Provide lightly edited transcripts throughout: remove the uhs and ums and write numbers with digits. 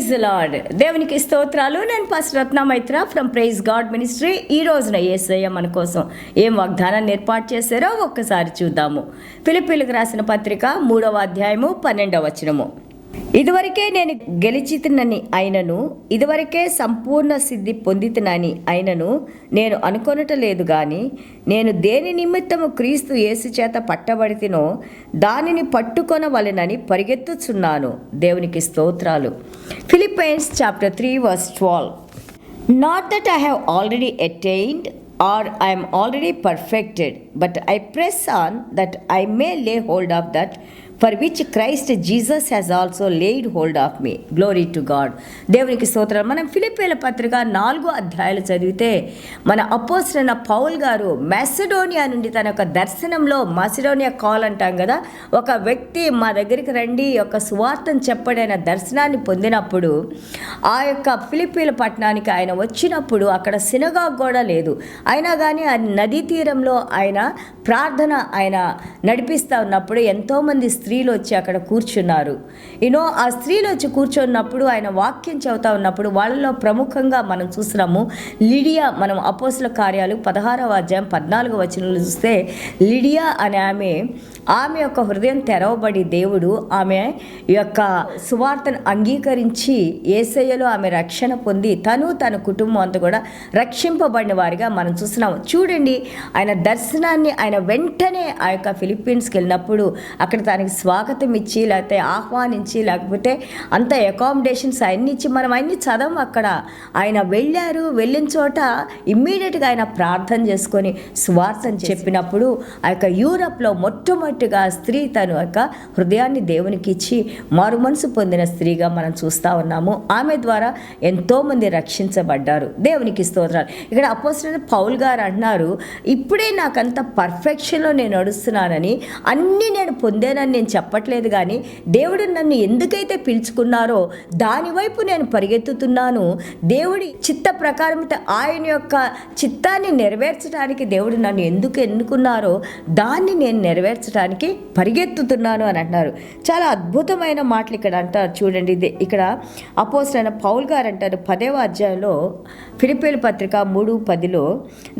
Praise lord. దేవునికి స్తోత్రాలు. నేను pastor Ratna Maitra from Praise God Ministry. ఈ రోజున యేసయ్య మన కోసం ఏం వాగ్దానాన్ని ఏర్పాటు చేశారో ఒక్కసారి చూద్దాము. ఫిలిప్పీలకు రాసిన పత్రిక 3వ అధ్యాయము 12వ వచనము. ఇదివరకే నేను గెలిచితినని అయినను, ఇదివరకే సంపూర్ణ సిద్ధి పొందితినని అయినను నేను అనుకొనటలేదు గాని, నేను దేని నిమిత్తము క్రీస్తు యేసు చేత పట్టబడితినో దానిని పట్టుకొనవలెనని పరిగెత్తుచున్నాను. దేవునికి స్తోత్రాలు. Philippines chapter 3 verse 12. Not that I have already attained or I am already perfected, but I press on that I may lay hold of that for which Christ Jesus has also laid hold of me. Glory to God. దేవునికి స్తోత్రం. మనం ఫిలిప్పీల పత్రిక 4వ అధ్యాయాలు చదివితే మన అపోస్తలుడైన Paul గారు మాసిడోనియా నుండి తన యొక్క దర్శనంలో, మాసిడోనియా కాల్ అంటాం కదా, ఒక వ్యక్తి మా దగ్గరికి రండి, ఒక సువార్తను చెప్పడైన దర్శనాన్ని పొందినప్పుడు ఆ యొక్క ఫిలిప్పీల పట్టణానికి ఆయన వచ్చినప్పుడు అక్కడ సినగాగ్ కూడా లేదు. అయినా కానీ ఆ నదీ తీరంలో ఆయన ప్రార్థన ఆయన నడిపిస్తూ ఉన్నప్పుడు ఎంతోమంది స్త్రీలు వచ్చి అక్కడ కూర్చున్నారు. ఆ స్త్రీలు వచ్చి కూర్చున్నప్పుడు ఆయన వాక్యం చెబుతా ఉన్నప్పుడు వాళ్ళలో ప్రముఖంగా మనం చూస్తున్నాము లిడియా. మనం అపోస్తల కార్యాలు 16వ అధ్యాయం 14వ వచనంలో చూస్తే లిడియా అనే ఆమె యొక్క హృదయం తెరవబడి దేవుడు ఆమె యొక్క సువార్తను అంగీకరించి యేసయ్యలో ఆమె రక్షణ పొంది తన కుటుంబం అంతా కూడా రక్షింపబడిన వారిగా మనం చూస్తున్నాము. చూడండి, ఆయన దర్శనాన్ని ఆయన వెంటనే ఆ యొక్క ఫిలిప్పీన్స్కి వెళ్ళినప్పుడు అక్కడ తనకి స్వాగతం ఇచ్చి, లేకపోతే ఆహ్వానించి, లేకపోతే అంత అకామిడేషన్స్ అన్ని ఇచ్చి మనం అన్ని చదవం. అక్కడ ఆయన వెళ్ళిన చోట ఇమ్మీడియట్గా ఆయన ప్రార్థన చేసుకొని స్వార్థం చెప్పినప్పుడు ఆ యొక్క యూరప్లో మొట్టమొదటిగా స్త్రీ తను యొక్క హృదయాన్ని దేవునికి ఇచ్చి మారు మనసు పొందిన స్త్రీగా మనం చూస్తూ ఉన్నాము. ఆమె ద్వారా ఎంతోమంది రక్షించబడ్డారు. దేవునికి స్తోత్రాలు. ఇక్కడ అపోస్తలుడైన పౌల్ గారు అంటున్నారు, ఇప్పుడే నాకంత పర్ఫెక్షన్లో నేను నడుస్తున్నానని, అన్నీ నేను పొందానని నేను చెప్పట్లేదు, కానీ దేవుడు నన్ను ఎందుకైతే పిలుచుకున్నారో దానివైపు నేను పరిగెత్తుతున్నాను. దేవుడి చిత్త ప్రకారం ఆయన యొక్క చిత్తాన్ని నెరవేర్చడానికి దేవుడు నన్ను ఎందుకు ఎన్నుకున్నారో దాన్ని నేను నెరవేర్చడానికి పరిగెత్తుతున్నాను అని అంటున్నారు. చాలా అద్భుతమైన మాటలు ఇక్కడ అంటారు. చూడండి, ఇక్కడ అపోస్తలుడైన పౌల్ గారు అంటారు 10వ అధ్యాయంలో ఫిలిప్పీల పత్రిక 3:10లో,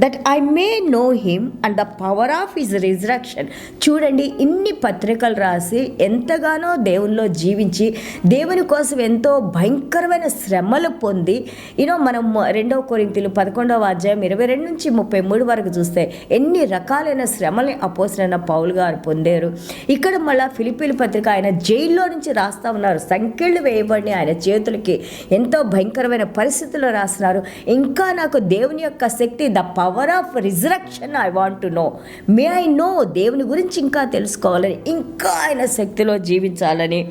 that I may know him and the power of his resurrection. చూడండి, ఇన్ని పత్రికలు రాసి ఎంతగానో దేవునిలో జీవించి దేవుని కోసం ఎంతో భయంకరమైన శ్రమలు పొంది మనం 2వ కొరింథీయులు 11వ అధ్యాయం 22 నుంచి 33 వరకు చూస్తే ఎన్ని రకాలైన శ్రమల్ని అపోస్తలుడైన పౌల్ గారు పొందారు. ఇక్కడ మళ్ళీ ఫిలిప్పీల పత్రిక ఆయన జైల్లో నుంచి రాస్తూ ఉన్నారు. సంకెళ్ళు వేయబడి ఆయన చేతులకి ఎంతో భయంకరమైన పరిస్థితుల్లో రాస్తున్నారు. ఇంకా నాకు దేవుని యొక్క శక్తి, the power of resurrection I want to know, may I know, దేవుని గురించి ఇంకా తెలుసుకోవాలని, ఇంకా ఆయన శక్తిలో జీవించాలని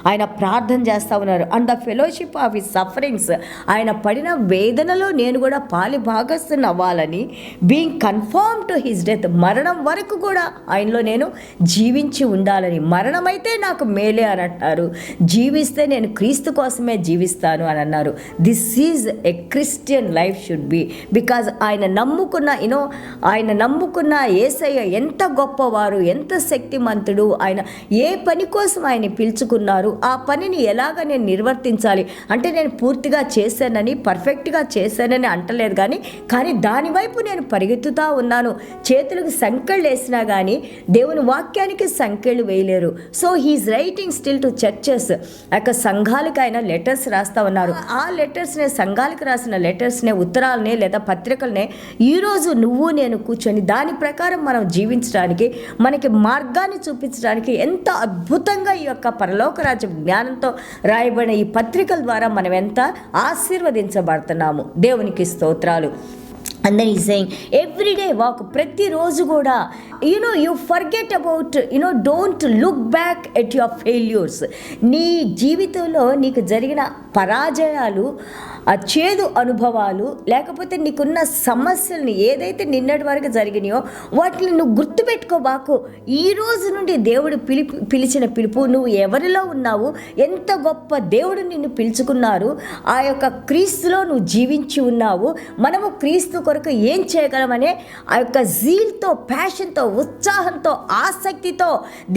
ఆయన ప్రార్థన చేస్తూ ఉన్నారు. And the fellowship of his sufferings, ఆయన పడిన వేదనలో నేను కూడా పాలి భాగస్తుని అవ్వాలని, being confirm to his death, మరణం వరకు కూడా ఆయనలో నేను జీవించి ఉండాలని, మరణమైతే నాకు మేలే అని అంటారు, జీవిస్తే నేను క్రీస్తు కోసమే జీవిస్తాను అని అన్నారు. This is a Christian life should be, because ఆయన నమ్ముకున్న యేసయ్య ఎంత గొప్పవారు, ఎంత శక్తిమంతుడు, ఆయన ఏ పని కోసం ఆయన పిలుచుకున్నారు, ఆ పనిని ఎలాగ నేను నిర్వర్తించాలి అంటే, నేను పూర్తిగా చేశానని, పర్ఫెక్ట్గా చేశానని అంటలేదు, కానీ దానివైపు నేను పరిగెత్తుతూ ఉన్నాను. చేతులకు సంకెళ్ళు వేసినా కానీ దేవుని వాక్యానికి సంకెళ్ళు వేయలేరు. So he is writing still to churches, యొక్క సంఘాలకు ఆయన లెటర్స్ రాస్తూ ఉన్నారు. ఆ లెటర్స్నే, సంఘాలకు రాసిన లెటర్స్నే, ఉత్తరాలనే లేదా పత్రికలనే ఈరోజు నువ్వు నేను కూర్చొని దాని ప్రకారం మనం జీవించడానికి, మనకి మార్గాన్ని చూపించడానికి ఎంతో అద్భుతంగా ఈ యొక్క పరలోక రాజ్య జ్ఞానంతో రాయబడిన ఈ పత్రికల ద్వారా మనం ఎంత ఆశీర్వదించబడుతున్నాము. దేవునికి స్తోత్రాలు. And then he's saying every day walk, ప్రతిరోజు కూడా you forget about, don't look back at your failures. నీ జీవితంలో నీకు జరిగిన పరాజయాలు ఆ చేదు అనుభవాలు, లేకపోతే నీకున్న సమస్యల్ని ఏదైతే నిన్నటి వరకు జరిగినాయో వాటిని నువ్వు గుర్తుపెట్టుకోబాకు. ఈ రోజు నుండి దేవుడు పిలిచిన పిలుపు, నువ్వు ఎవరిలో ఉన్నావు, ఎంత గొప్ప దేవుడు నిన్ను పిలుచుకున్నారు, ఆ యొక్క క్రీస్తులో నువ్వు జీవించి ఉన్నావు, మనము క్రీస్తు కొరకు ఏం చేయగలమనే ఆ యొక్క జీల్తో, ప్యాషన్తో, ఉత్సాహంతో, ఆసక్తితో,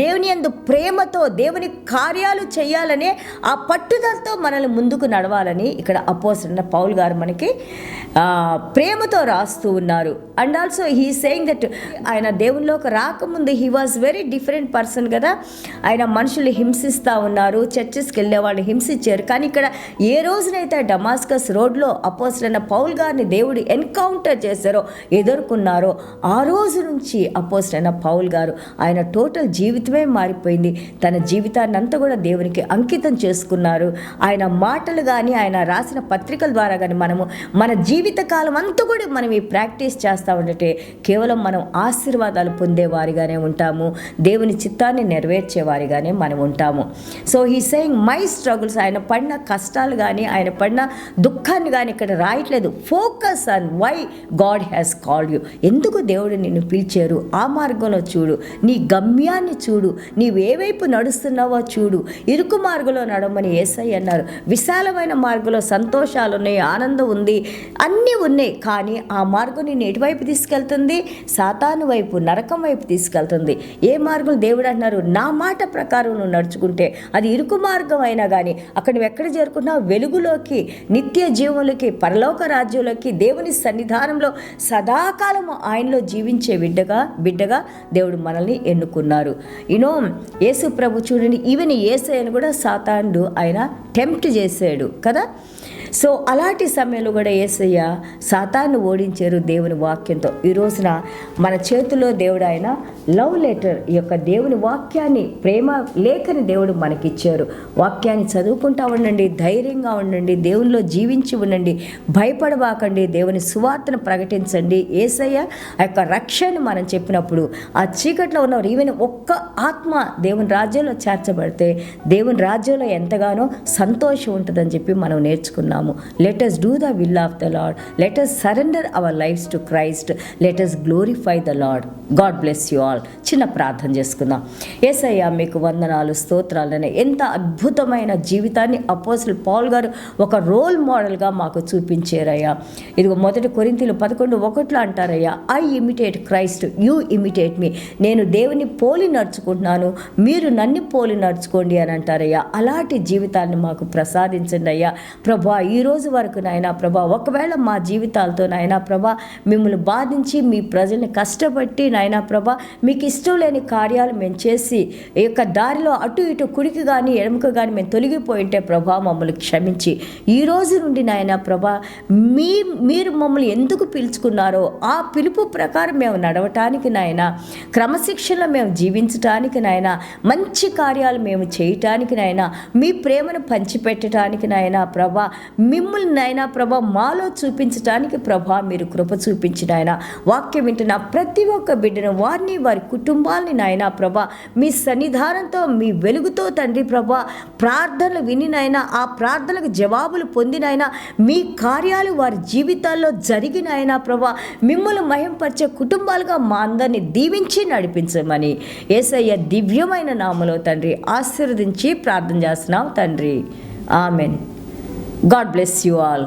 దేవుని యందు ప్రేమతో, దేవుని కార్యాలు చేయాలనే ఆ పట్టుదలతో మనల్ని ముందుకు నడవాలని ఇక్కడ అపోస్తలుడైన పౌలు గారు మనకి ప్రేమతో రాస్తూ ఉన్నారు. And also he saying that ఆయన దేవునిలోకి రాకముందు he was very different person కదా. ఆయన మనుషులు హింసిస్తూ ఉన్నారు, చర్చెస్కి వెళ్ళే వాళ్ళు హింసించారు. కానీ ఇక్కడ ఏ రోజునైతే డమాస్కస్ రోడ్లో అపోస్తలుడైన పౌలు గారిని దేవుడు ఎన్కౌంటర్ చేశారో, ఎదుర్కొన్నారో, ఆ రోజు నుంచి అపోస్తలుడైన పౌలు గారు ఆయన టోటల్ జీవితమే మారిపోయింది. తన జీవితాన్ని అంతా కూడా దేవునికి అంకితం చేసుకున్నారు. ఆయన మాటలు కానీ, ఆయన రాసిన పత్రికల ద్వారా కానీ మనము మన జీవితకాలం అంతా కూడా మనం ఈ ప్రాక్టీస్ చేస్తూ ఉంటే కేవలం మనం ఆశీర్వాదాలు పొందేవారిగానే ఉంటాము, దేవుని చిత్తాన్ని నెరవేర్చేవారిగానే మనం ఉంటాము. So he saying my struggles, ఆయన పడిన కష్టాలు కానీ, ఆయన పడిన దుఃఖాన్ని కానీ ఇక్కడ రాయట్లేదు. Focus on why God has called you. ఎందుకు దేవుడు నిన్ను పిలిచారు, ఆ మార్గంలో చూడు, నీ గమ్యాన్ని చూడు, నీవు ఏ వైపు నడుస్తున్నావో చూడు. ఇరుకు మార్గంలో నడవమని యేసయ్య అన్నారు. విశాలమైన మార్గంలో సంతోషాలు ఉన్నాయి, ఆనందం ఉంది, అన్నీ ఉన్నాయి. కానీ ఆ మార్గం నేను ఎటువైపు తీసుకెళ్తుంది? సాతాను వైపు, నరకం వైపు తీసుకెళ్తుంది. ఏ మార్గం? దేవుడు అంటున్నారు, నా మాట ప్రకారం నువ్వు నడుచుకుంటే అది ఇరుకు మార్గం అయినా కానీ అక్కడ నువ్వు ఎక్కడ చేరుకున్నావు? వెలుగులోకి, నిత్య జీవంలోకి, పరలోక రాజ్యంలోకి, దేవుని సన్నిధానంలో సదాకాలము ఆయనలో జీవించే బిడ్డగా దేవుడు మనల్ని ఎన్నుకున్నారు. యేసు ప్రభు చూడండి, ఈవెన్ యేసయ్యను కూడా సాతానుడు ఆయన టెంప్ట్ చేశాడు కదా. సో అలాంటి సమయంలో కూడా యేసయ్య సాతాను ఓడించారు దేవుని వాక్యంతో. ఈ రోజున మన చేతిలో దేవుడు ఆయన లవ్ లెటర్, ఈ యొక్క దేవుని వాక్యాన్ని, ప్రేమ లేఖని దేవుడు మనకిచ్చారు. వాక్యాన్ని చదువుకుంటా ఉండండి, ధైర్యంగా ఉండండి, దేవునిలో జీవించి ఉండండి, భయపడబాకండి, దేవుని సువార్తను ప్రకటించండి. యేసయ్య ఆ యొక్క రక్షణ మనం చెప్పినప్పుడు ఆ చీకట్లో ఉన్నవారు ఈవెన్ ఒక్క ఆత్మ దేవుని రాజ్యంలో చేర్చబడితే దేవుని రాజ్యంలో ఎంతగానో సంతోషం ఉంటుందని చెప్పి మనం నేర్చుకున్నాము. Let us do the will of the Lord. Let us surrender our lives to Christ. Let us glorify the Lord. God bless you all. చిన్న ప్రార్థన చేసుకుందాం. యేసయ్య మీకు వందనాలు, స్తోత్రాలని. ఎంత అద్భుతమైన జీవితాన్ని అపోస్తలుడు పౌలు గారు ఒక రోల్ మోడల్గా మాకు చూపించారయ్యా. ఇదిగో 1 కొరింథీయులు 11:1 అంటారయ్యా, I imitate Christ, you imitate me. నేను దేవుని పోలి నడుచుకుంటున్నాను, మీరు నన్ను పోలి నడుచుకోండి అని అంటారయ్యా. అలాంటి జీవితాన్ని మాకు ప్రసాదించండి అయ్యా. ప్రభా, ఈ రోజు వరకు నాయనా ప్రభా, ఒకవేళ మా జీవితాలతో నాయనా ప్రభా మిమ్మల్ని బాధించి మీ ప్రజల్ని కష్టపట్టి నాయనా ప్రభా మీకు ఇష్టం లేని కార్యాలు మేము చేసి ఈ యొక్క దారిలో అటు ఇటు కుడికి కానీ ఎడమకు కానీ మేము తొలగిపోయింటే ప్రభా మమ్మల్ని క్షమించి ఈ రోజు నుండి నాయనా ప్రభా మీరు మమ్మల్ని ఎందుకు పిలుచుకున్నారో ఆ పిలుపు ప్రకారం మేము నడవటానికి నాయనా, క్రమశిక్షణలో మేము జీవించటానికి నాయనా, మంచి కార్యాలు మేము చేయటానికి నాయనా, మీ ప్రేమను పంచిపెట్టడానికి నాయనా ప్రభా, మిమ్మల్ని నాయనా ప్రభా మాలో చూపించడానికి ప్రభా మీరు కృప చూపించిన ఆయన. వాక్యం వింటున్న ప్రతి ఒక్క బిడ్డను, వారిని, వారి కుటుంబాలని నాయనా ప్రభా మీ సన్నిధానంతో, మీ వెలుగుతో తండ్రి ప్రభా ప్రార్థనలు వినినైనా, ఆ ప్రార్థనలకు జవాబులు పొందినైనా, మీ కార్యాలు వారి జీవితాల్లో జరిగినైనా ప్రభా మిమ్మల్ని మహింపరిచే కుటుంబాలుగా మా అందరినీ దీవించి నడిపించమని యేసయ్య దివ్యమైన నామములో తండ్రి ఆశీర్వదించి ప్రార్థన చేస్తున్నాం తండ్రి. Amen. God bless you all.